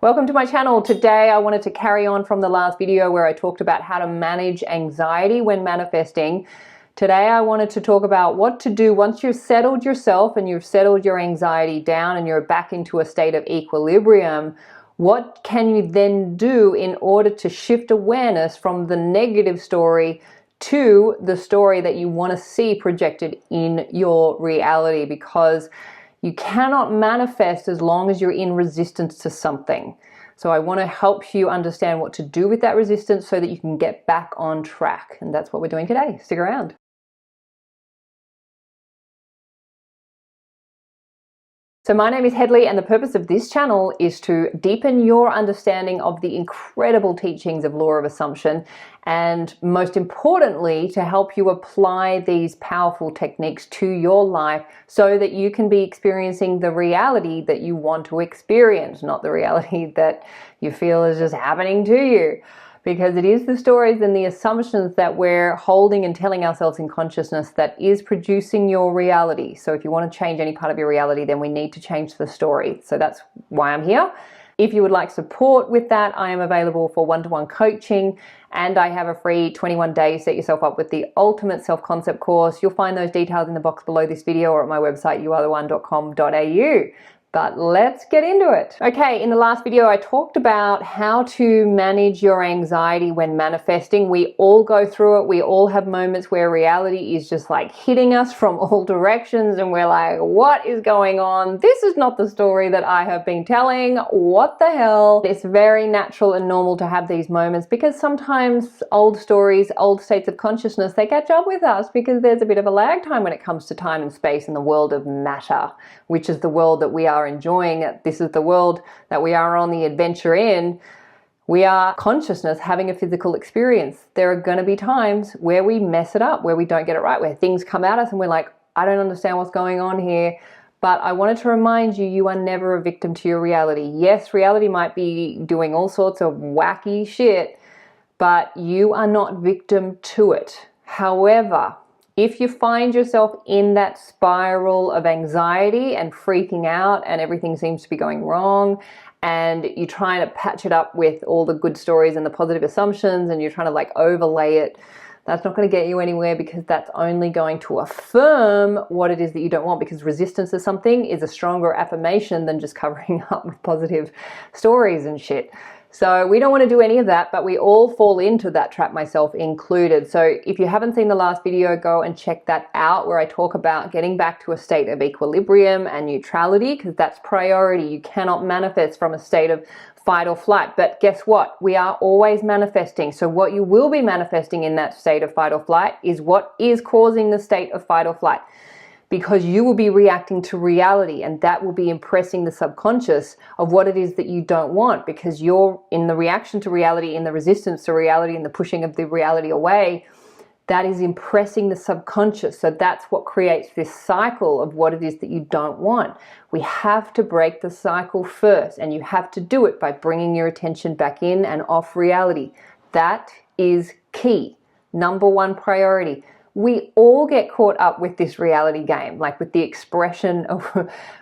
Welcome to my channel. Today I wanted to carry on from the last video where I talked about how to manage anxiety when manifesting. Today I wanted to talk about what to do once you've settled yourself and you've settled your anxiety down and you're back into a state of equilibrium. What can you then do in order to shift awareness from the negative story to the story that you want to see projected in your reality? Because you cannot manifest as long as you're in resistance to something. So I want to help you understand what to do with that resistance so that you can get back on track. And that's what we're doing today. Stick around. So my name is Hedley, and the purpose of this channel is to deepen your understanding of the incredible teachings of Law of Assumption, and most importantly, to help you apply these powerful techniques to your life so that you can be experiencing the reality that you want to experience, not the reality that you feel is just happening to you. Because it is the stories and the assumptions that we're holding and telling ourselves in consciousness that is producing your reality. So if you want to change any part of your reality, then we need to change the story. So that's why I'm here. If you would like support with that, I am available for one-to-one coaching, and I have a free 21 days Set Yourself Up with the Ultimate Self-Concept course. You'll find those details in the box below this video or at my website, youaretheone.com.au. But let's get into it. Okay, in the last video, I talked about how to manage your anxiety when manifesting. We all go through it. We all have moments where reality is just like hitting us from all directions and we're like, what is going on? This is not the story that I have been telling. What the hell? It's very natural and normal to have these moments because sometimes old stories, old states of consciousness, they catch up with us because there's a bit of a lag time when it comes to time and space in the world of matter, which is the world that we are enjoying. This is the world that we are on the adventure in. We are consciousness having a physical experience. There are going to be times where we mess it up, where we don't get it right, where things come at us and we're like, I don't understand what's going on here. But I wanted to remind you, you are never a victim to your reality. Yes, reality might be doing all sorts of wacky shit, but you are not victim to it. However, if you find yourself in that spiral of anxiety and freaking out and everything seems to be going wrong and you're trying to patch it up with all the good stories and the positive assumptions and you're trying to like overlay it, that's not going to get you anywhere because that's only going to affirm what it is that you don't want, because resistance to something is a stronger affirmation than just covering up with positive stories and shit. So we don't want to do any of that, but we all fall into that trap, myself included. So if you haven't seen the last video, go and check that out where I talk about getting back to a state of equilibrium and neutrality, because that's priority. You cannot manifest from a state of fight or flight. But guess what? We are always manifesting. So what you will be manifesting in that state of fight or flight is what is causing the state of fight or flight. Because you will be reacting to reality, and that will be impressing the subconscious of what it is that you don't want, because you're in the reaction to reality, in the resistance to reality, in the pushing of the reality away. That is impressing the subconscious. So that's what creates this cycle of what it is that you don't want. We have to break the cycle first, and you have to do it by bringing your attention back in and off reality. That is key. Number one priority. We all get caught up with this reality game, like with the expression of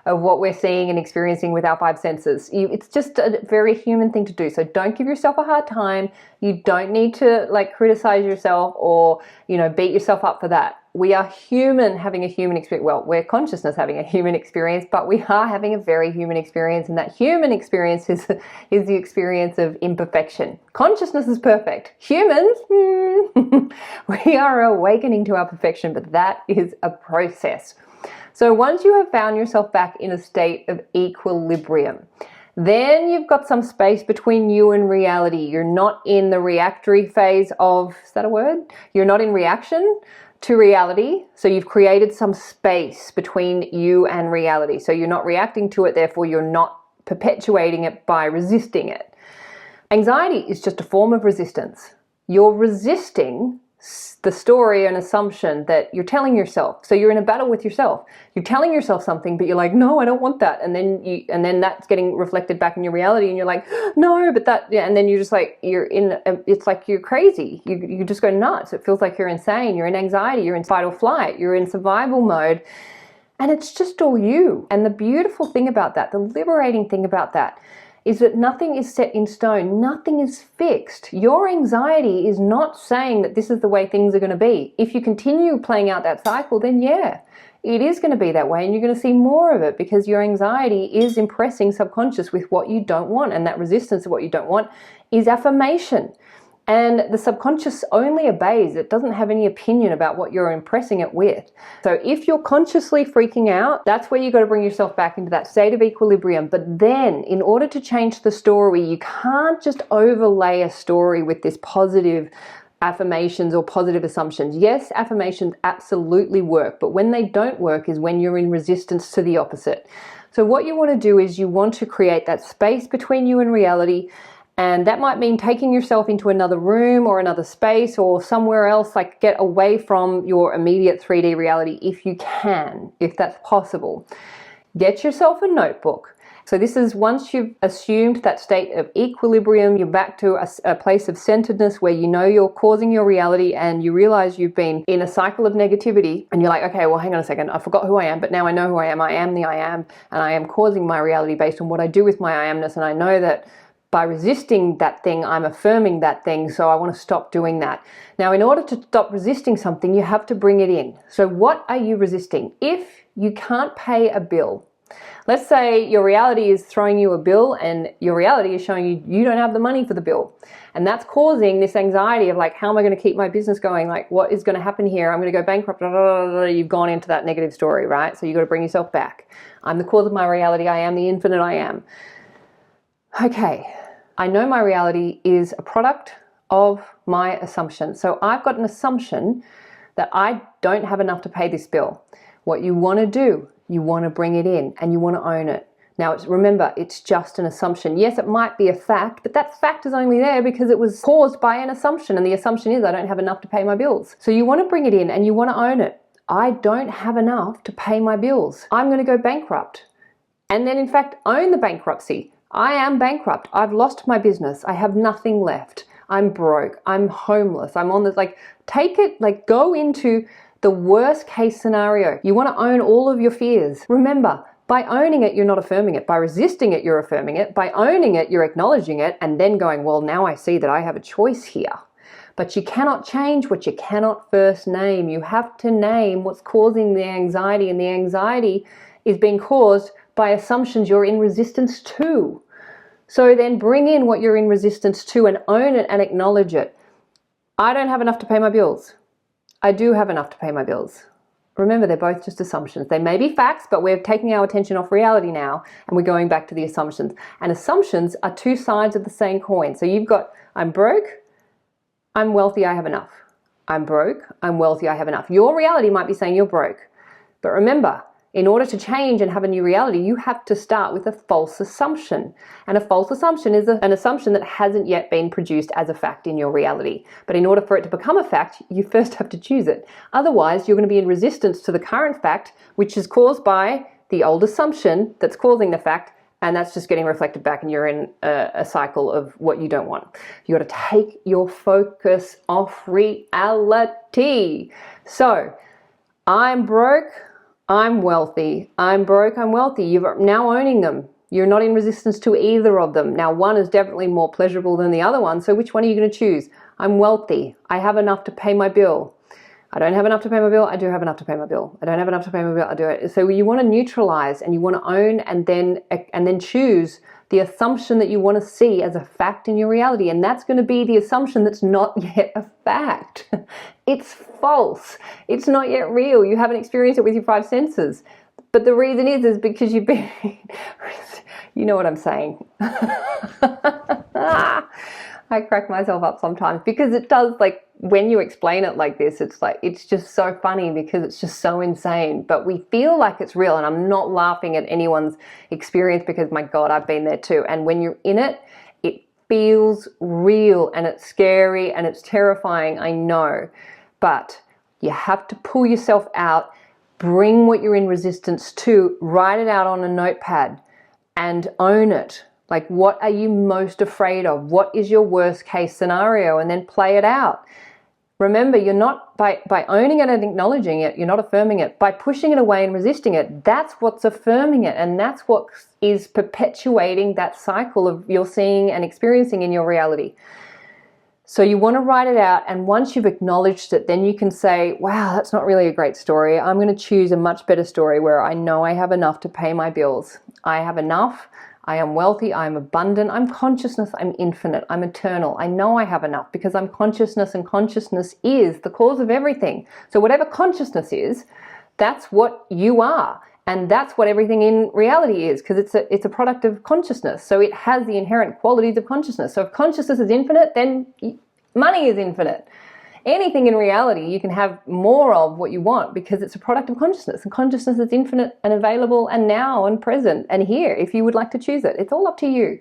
what we're seeing and experiencing with our five senses. It's just a very human thing to do. So don't give yourself a hard time. You don't need to like criticize yourself or, beat yourself up for that. We are human having a human experience. Well, we're consciousness having a human experience, but we are having a very human experience. And that human experience is the experience of imperfection. Consciousness is perfect. Humans, we are awakening to our perfection, but that is a process. So once you have found yourself back in a state of equilibrium, then you've got some space between you and reality. You're not in the reactory phase of, is that a word? You're not in reaction to reality. So you've created some space between you and reality. So you're not reacting to it, therefore you're not perpetuating it by resisting it. Anxiety is just a form of resistance. You're resisting the story and assumption that you're telling yourself. So you're in a battle with yourself. You're telling yourself something, but you're like, no, I don't want that. And then that's getting reflected back in your reality, and you're like, no, but that, yeah. And then you're just like, it's like you're crazy. You just go nuts. It feels like you're insane. You're in anxiety. You're in fight or flight. You're in survival mode. And it's just all you. And the beautiful thing about that, the liberating thing about that, is that nothing is set in stone. Nothing is fixed. Your anxiety is not saying that this is the way things are going to be. If you continue playing out that cycle, then yeah, it is going to be that way, and you're going to see more of it because your anxiety is impressing subconscious with what you don't want, and that resistance of what you don't want is affirmation. And the subconscious only obeys. It doesn't have any opinion about what you're impressing it with. So if you're consciously freaking out, that's where you've got to bring yourself back into that state of equilibrium. But then, in order to change the story, you can't just overlay a story with this positive affirmations or positive assumptions. Yes, affirmations absolutely work, but when they don't work is when you're in resistance to the opposite. So what you want to do is you want to create that space between you and reality. And that might mean taking yourself into another room or another space or somewhere else, like get away from your immediate 3D reality if you can, if that's possible. Get yourself a notebook. So this is once you've assumed that state of equilibrium, you're back to a place of centeredness where you know you're causing your reality and you realize you've been in a cycle of negativity and you're like, okay, well, hang on a second, I forgot who I am, but now I know who I am. I am the I am, and I am causing my reality based on what I do with my I amness, and I know that by resisting that thing, I'm affirming that thing, so I want to stop doing that. Now, in order to stop resisting something, you have to bring it in. So what are you resisting? If you can't pay a bill, let's say your reality is throwing you a bill and your reality is showing you you don't have the money for the bill. And that's causing this anxiety of like, how am I going to keep my business going? Like, what is going to happen here? I'm going to go bankrupt. You've gone into that negative story, right? So you've got to bring yourself back. I'm the cause of my reality. I am the infinite I am. Okay, I know my reality is a product of my assumption. So I've got an assumption that I don't have enough to pay this bill. What you want to do, you want to bring it in and you want to own it. Now, remember, it's just an assumption. Yes, it might be a fact, but that fact is only there because it was caused by an assumption. And the assumption is I don't have enough to pay my bills. So you want to bring it in and you want to own it. I don't have enough to pay my bills. I'm going to go bankrupt. And then, in fact, own the bankruptcy. I am bankrupt. I've lost my business. I have nothing left. I'm broke. I'm homeless. I'm on this, like, take it, like, go into the worst case scenario. You want to own all of your fears. Remember, by owning it, you're not affirming it. By resisting it, you're affirming it. By owning it, you're acknowledging it and then going, well, now I see that I have a choice here. But you cannot change what you cannot first name. You have to name what's causing the anxiety, and the anxiety is being caused by assumptions you're in resistance to. So then bring in what you're in resistance to and own it and acknowledge it. I don't have enough to pay my bills. I do have enough to pay my bills. Remember, they're both just assumptions. They may be facts, but we're taking our attention off reality now and we're going back to the assumptions. And assumptions are two sides of the same coin. So you've got, I'm broke, I'm wealthy, I have enough. I'm broke, I'm wealthy, I have enough. Your reality might be saying you're broke. But remember, in order to change and have a new reality, you have to start with a false assumption. And a false assumption is an assumption that hasn't yet been produced as a fact in your reality. But in order for it to become a fact, you first have to choose it. Otherwise, you're going to be in resistance to the current fact, which is caused by the old assumption that's causing the fact, and that's just getting reflected back, and you're in a cycle of what you don't want. You got to take your focus off reality. So, I'm broke, I'm wealthy. I'm broke, I'm wealthy. You're now owning them. You're not in resistance to either of them. Now, one is definitely more pleasurable than the other one, so which one are you going to choose? I'm wealthy. I have enough to pay my bill. I don't have enough to pay my bill. I do have enough to pay my bill. I don't have enough to pay my bill. I do it. So you want to neutralize and you want to own and then choose the assumption that you want to see as a fact in your reality. And that's going to be the assumption that's not yet a fact. It's false. It's not yet real. You haven't experienced it with your five senses. But the reason is because you've been, you know what I'm saying. I crack myself up sometimes because it does, like, when you explain it like this, it's like, it's just so funny because it's just so insane, but we feel like it's real. And I'm not laughing at anyone's experience because, my God, I've been there too. And when you're in it, it feels real and it's scary and it's terrifying, I know, but you have to pull yourself out, bring what you're in resistance to, write it out on a notepad and own it. Like, what are you most afraid of? What is your worst case scenario? And then play it out. Remember, you're not, by owning it and acknowledging it, you're not affirming it. By pushing it away and resisting it, that's what's affirming it. And that's what is perpetuating that cycle of you're seeing and experiencing in your reality. So you want to write it out, and once you've acknowledged it, then you can say, wow, that's not really a great story. I'm going to choose a much better story where I know I have enough to pay my bills. I have enough. I am wealthy, I'm abundant, I'm consciousness, I'm infinite, I'm eternal. I know I have enough because I'm consciousness, and consciousness is the cause of everything. So whatever consciousness is, that's what you are. And that's what everything in reality is, because it's a product of consciousness. So it has the inherent qualities of consciousness. So if consciousness is infinite, then money is infinite. Anything in reality you can have more of what you want because it's a product of consciousness, and consciousness is infinite and available and now and present and here if you would like to choose it. It's all up to you.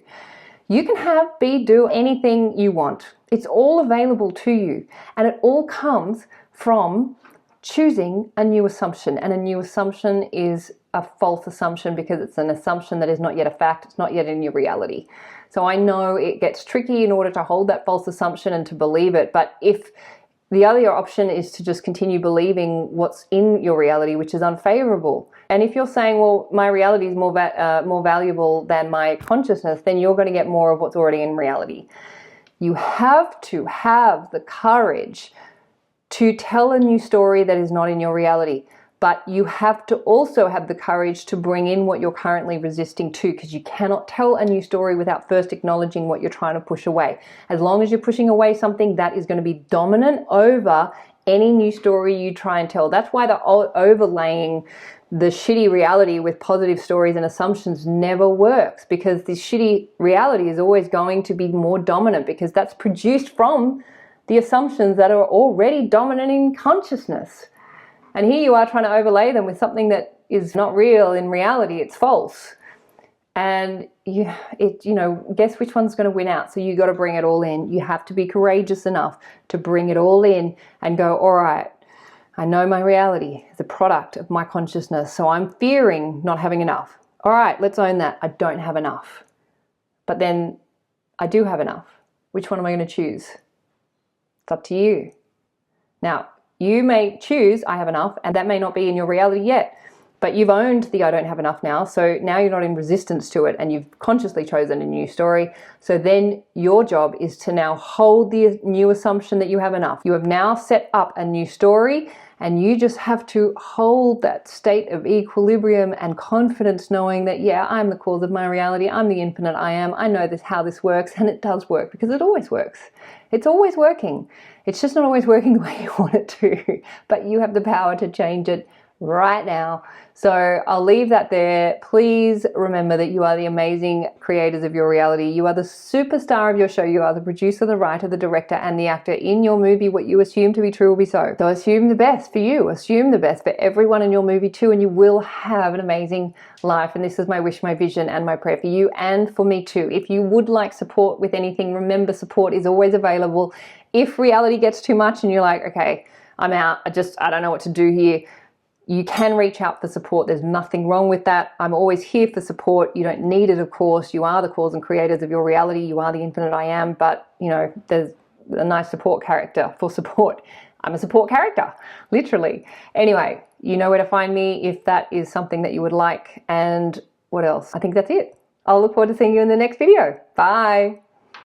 You can have, be, do anything you want. It's all available to you, and it all comes from choosing a new assumption. And a new assumption is a false assumption because it's an assumption that is not yet a fact. It's not yet in your reality. So I know it gets tricky in order to hold that false assumption and to believe it, but if the other option is to just continue believing what's in your reality, which is unfavorable. And if you're saying, well, my reality is more valuable than my consciousness, then you're going to get more of what's already in reality. You have to have the courage to tell a new story that is not in your reality. But you have to also have the courage to bring in what you're currently resisting to, because you cannot tell a new story without first acknowledging what you're trying to push away. As long as you're pushing away something, that is going to be dominant over any new story you try and tell. That's why the overlaying the shitty reality with positive stories and assumptions never works, because this shitty reality is always going to be more dominant, because that's produced from the assumptions that are already dominant in consciousness. And here you are trying to overlay them with something that is not real in reality. It's false. And guess which one's going to win out? So you got to bring it all in. You have to be courageous enough to bring it all in and go, all right, I know my reality is a product of my consciousness, so I'm fearing not having enough. All right, let's own that. I don't have enough. But then I do have enough. Which one am I going to choose? It's up to you. Now, you may choose I have enough, and that may not be in your reality yet, but you've owned the I don't have enough now, so now you're not in resistance to it, and you've consciously chosen a new story. So then your job is to now hold the new assumption that you have enough. You have now set up a new story, and you just have to hold that state of equilibrium and confidence, knowing that, yeah, I'm the cause of my reality, I'm the infinite I am, I know how this works, and it does work, because it always works. It's always working. It's just not always working the way you want it to, but you have the power to change it right now. So I'll leave that there. Please remember that you are the amazing creators of your reality. You are the superstar of your show. You are the producer, the writer, the director, and the actor in your movie. What you assume to be true will be so. So assume the best for you. Assume the best for everyone in your movie too, and you will have an amazing life. And this is my wish, my vision, and my prayer for you and for me too. If you would like support with anything, remember support is always available. If reality gets too much and you're like, okay, I'm out, I don't know what to do here, you can reach out for support. There's nothing wrong with that. I'm always here for support. You don't need it, of course. You are the cause and creators of your reality. You are the infinite I am, but there's a nice support character for support. I'm a support character, literally. Anyway, you know where to find me if that is something that you would like. And what else? I think that's it. I'll look forward to seeing you in the next video. Bye.